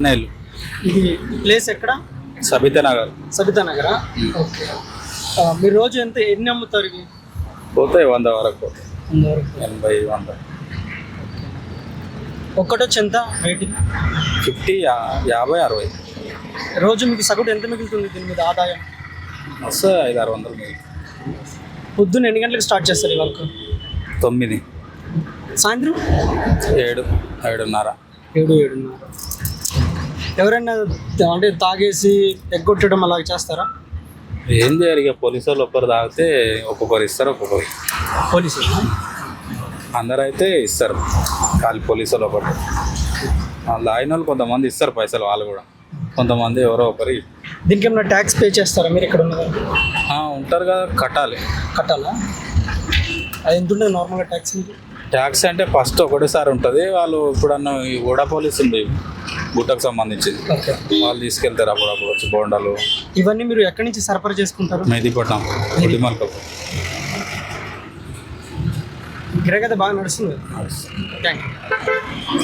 నెల్లు ఇది ప్లేస్ ఎక్కడ? సబితా నగర్ సబితా నగరా? ఓకే. మీరు రోజు ఎన్ని అమ్ముతారు ఇవి? పోతాయి 100 వరకు పోతాయి. 100 వరకు. 80 100 ఒక్కటొచ్చి ఎంత రేట్? 50 50 60 రోజు మీకు సగటు ఎంత మిగులుతుంది దీని మీద ఆదాయం? వస్తే 500 600 పొద్దున్న ఎన్ని గంటలకు స్టార్ట్ చేస్తారు ఈ వర్క్? 9 సాయంత్రం 7 7:30 7-7:30. ఎవరైనా అంటే తాగేసి ఎగ్గొట్టడం అలా చేస్తారా? ఏం చేయరు ఇక పోలీసు వాళ్ళు ఒక్కరు తాగితే ఒక్కొక్కరు ఇస్తారు ఒక్కొక్కరు పోలీసులు అందరు అయితే ఇస్తారు ఖాళీ పోలీసు వాళ్ళు ఒకటి వాళ్ళు అయిన వాళ్ళు కొంతమంది ఇస్తారు పైసలు వాళ్ళు కూడా కొంతమంది ఎవరో ఒకరి దీనికి ఏమైనా ట్యాక్స్ పే చేస్తారా మీరు ఇక్కడ ఉన్నదా? ఉంటారు కదా కట్టాలి కట్టాలా? అది ఎంత ఉంటుంది నార్మల్గా ట్యాక్స్ మీకు? ట్యాక్స్ అంటే ఫస్ట్ ఒకటేసారి ఉంటుంది వాళ్ళు ఇప్పుడన్నా ఈ ఓడా పోలీస్ ఉంది గుట్టకు సంబంధించింది ఓకే. వాళ్ళు తీసుకెళ్తారు అప్పుడప్పుడు వచ్చి బోండాలు ఇవన్నీ మీరు ఎక్కడి నుంచి సరఫరా చేసుకుంటారు? మెహదీపట్నం ఉడిమల్కపు గిరాకీ అయితే బాగా నడుస్తుంది. Thank you.